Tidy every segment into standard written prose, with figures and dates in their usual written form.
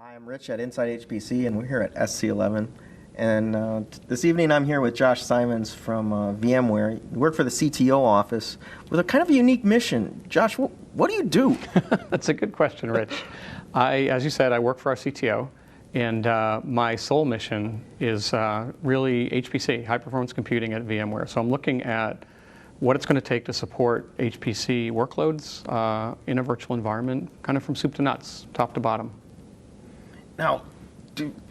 Hi, I'm Rich at Inside HPC, and we're here at SC11. And this evening I'm here with Josh Simons from VMware. You work for the CTO office with a kind of a unique mission. Josh, what do you do? That's a good question, Rich. As you said, I work for our CTO, and my sole mission is really HPC, high performance computing at VMware. So I'm looking at what it's going to take to support HPC workloads in a virtual environment, kind of from soup to nuts, top to bottom. Now,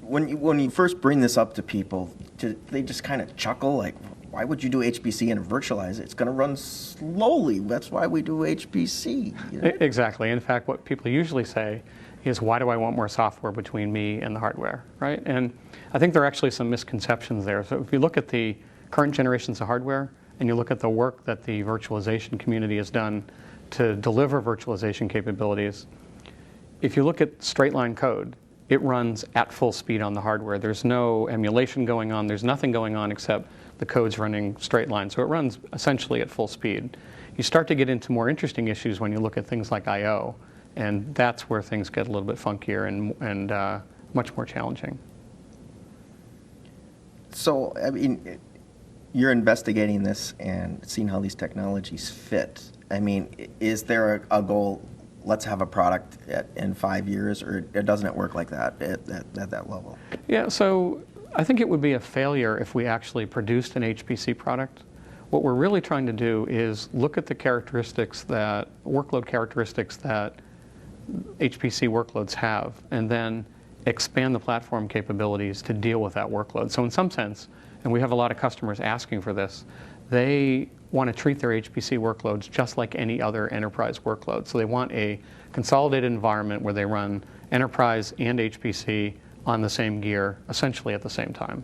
when you first bring this up to people, do they just kind of chuckle, like, why would you do HPC and virtualize it? It's going to run slowly. That's why we do HPC. You know? Exactly. In fact, what people usually say is, why do I want more software between me and the hardware, right? And I think there are actually some misconceptions there. So if you look at the current generations of hardware, and you look at the work that the virtualization community has done to deliver virtualization capabilities, if you look at straight line code, it runs at full speed on the hardware. There's no emulation going on. There's nothing going on except the code's running straight line. So it runs essentially at full speed. You start to get into more interesting issues when you look at things like I/O, and that's where things get a little bit funkier and much more challenging. So, I mean, you're investigating this and seeing how these technologies fit. I mean, is there a goal? Let's have a product in 5 years, or doesn't it work like that at that level? Yeah, so I think it would be a failure if we actually produced an HPC product. What we're really trying to do is look at the workload characteristics that HPC workloads have, and then expand the platform capabilities to deal with that workload. So in some sense, and we have a lot of customers asking for this, they want to treat their HPC workloads just like any other enterprise workload. So they want a consolidated environment where they run enterprise and HPC on the same gear, essentially at the same time.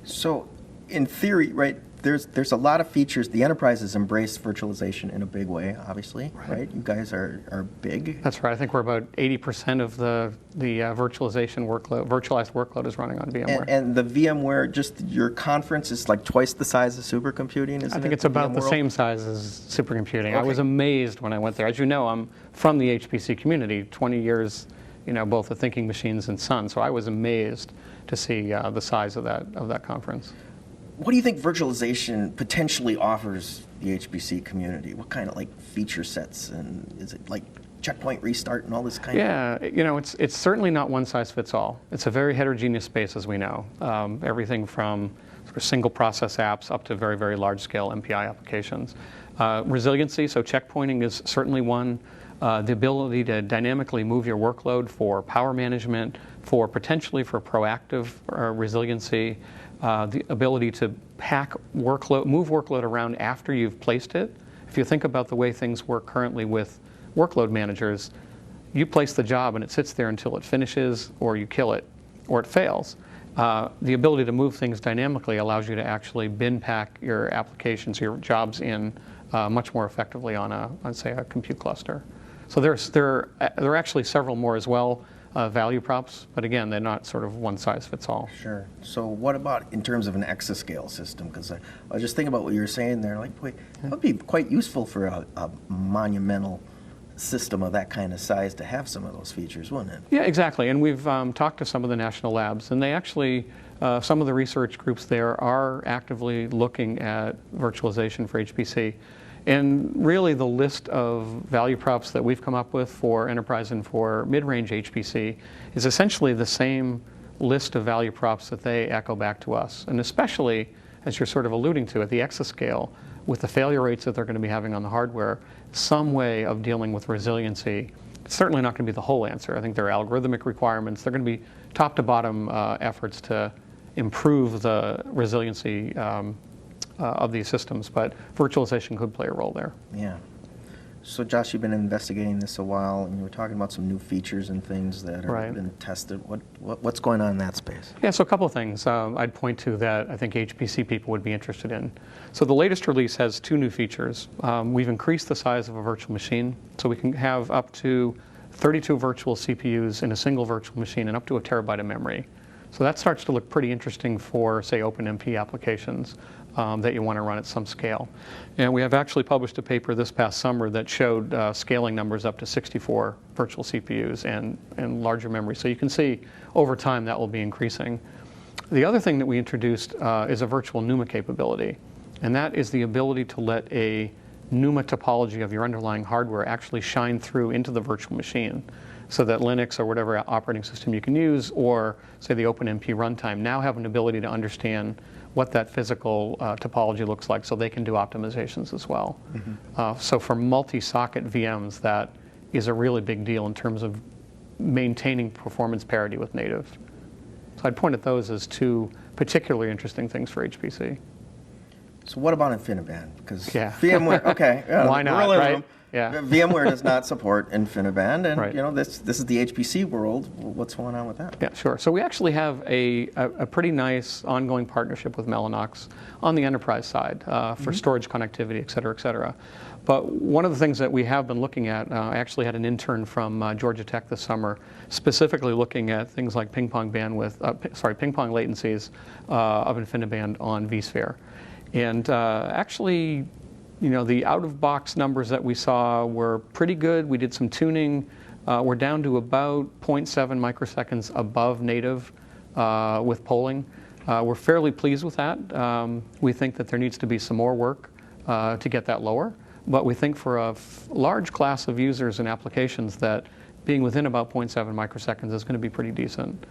So in theory, right, there's a lot of features. The enterprise has embraced virtualization in a big way, obviously, right? You guys are big. That's right. I think we're about 80% of the virtualization workload, virtualized workload is running on VMware. And the VMware, just your conference is like twice the size of supercomputing, isn't it? I think it's about the same size as supercomputing. Okay. I was amazed when I went there. As you know, I'm from the HPC community, 20 years, both at Thinking Machines and Sun. So I was amazed to see the size of that conference. What do you think virtualization potentially offers the HPC community? What kind of feature sets, and is it like checkpoint restart and all this kind of? Yeah, it's certainly not one size fits all. It's a very heterogeneous space, as we know. Everything from sort of single process apps up to very, very large scale MPI applications. Resiliency, so checkpointing is certainly one. The ability to dynamically move your workload for power management, potentially for proactive resiliency. The ability to move workload around after you've placed it. If you think about the way things work currently with workload managers, you place the job and it sits there until it finishes, or you kill it, or it fails. The ability to move things dynamically allows you to actually bin pack your applications, your jobs in much more effectively on say, a compute cluster. So there are actually several more as well. Value props, but again, they're not sort of one size fits all. Sure. So what about in terms of an exascale system? Because I was just thinking about what you were saying there. Like, boy, that would be quite useful for a monumental system of that kind of size to have some of those features, wouldn't it? Yeah, exactly. And we've talked to some of the national labs, and they actually, some of the research groups there are actively looking at virtualization for HPC. And really the list of value props that we've come up with for enterprise and for mid-range HPC is essentially the same list of value props that they echo back to us. And especially, as you're sort of alluding to, at the exascale, with the failure rates that they're going to be having on the hardware, some way of dealing with resiliency. It's certainly not going to be the whole answer. I think there are algorithmic requirements. They're going to be top to bottom efforts to improve the resiliency of these systems, but virtualization could play a role there. Yeah. So Josh, you've been investigating this a while, and you were talking about some new features and things that have been tested. What's going on in that space? Yeah, so a couple of things I'd point to that I think HPC people would be interested in. So the latest release has two new features. We've increased the size of a virtual machine, so we can have up to 32 virtual CPUs in a single virtual machine and up to 1 terabyte of memory. So that starts to look pretty interesting for, say, OpenMP applications. that you want to run at some scale. And we have actually published a paper this past summer that showed scaling numbers up to 64 virtual CPUs and larger memory. So you can see over time that will be increasing. The other thing that we introduced is a virtual NUMA capability. And that is the ability to let a NUMA topology of your underlying hardware actually shine through into the virtual machine, so that Linux or whatever operating system you can use, or say the OpenMP runtime, now have an ability to understand what that physical topology looks like, so they can do optimizations as well. So for multi-socket VMs, that is a really big deal in terms of maintaining performance parity with native. So I'd point at those as two particularly interesting things for HPC. So what about InfiniBand? Because Yeah. VMware, okay, Why not, we're in right? room. Yeah. VMware does not support InfiniBand, and Right. you know this is the HPC world. What's going on with that? Yeah, sure. So we actually have a pretty nice ongoing partnership with Mellanox on the enterprise side for storage connectivity, et cetera, et cetera. But one of the things that we have been looking at, I actually had an intern from Georgia Tech this summer, specifically looking at things like ping pong bandwidth, ping pong latencies of InfiniBand on vSphere. And actually, you know, the out-of-box numbers that we saw were pretty good. We did some tuning. We're down to about 0.7 microseconds above native with polling. We're fairly pleased with that. We think that there needs to be some more work to get that lower. But we think for a large class of users and applications that being within about 0.7 microseconds is going to be pretty decent.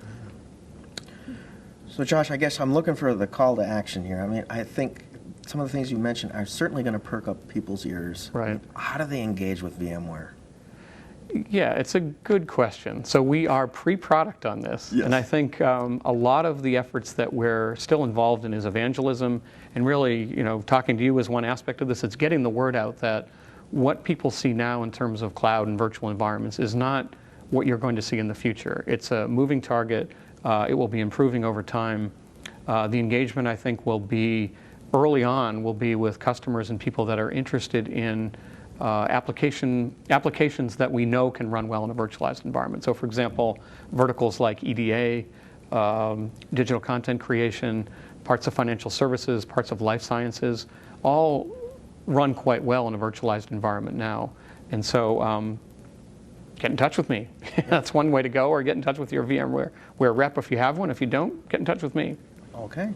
So Josh, I guess I'm looking for the call to action here. I mean, I think some of the things you mentioned are certainly going to perk up people's ears. Right. How do they engage with VMware? Yeah, it's a good question. So we are pre-product on this, Yes. and I think a lot of the efforts that we're still involved in is evangelism, and really, you know, talking to you is one aspect of this. It's getting the word out that what people see now in terms of cloud and virtual environments is not what you're going to see in the future. It's a moving target. It will be improving over time. The engagement, I think, will be early on, will be with customers and people that are interested in applications that we know can run well in a virtualized environment. So for example, verticals like EDA, digital content creation, parts of financial services, parts of life sciences, all run quite well in a virtualized environment now. And so get in touch with me. That's one way to go, or get in touch with your VMware rep if you have one. If you don't, get in touch with me. Okay.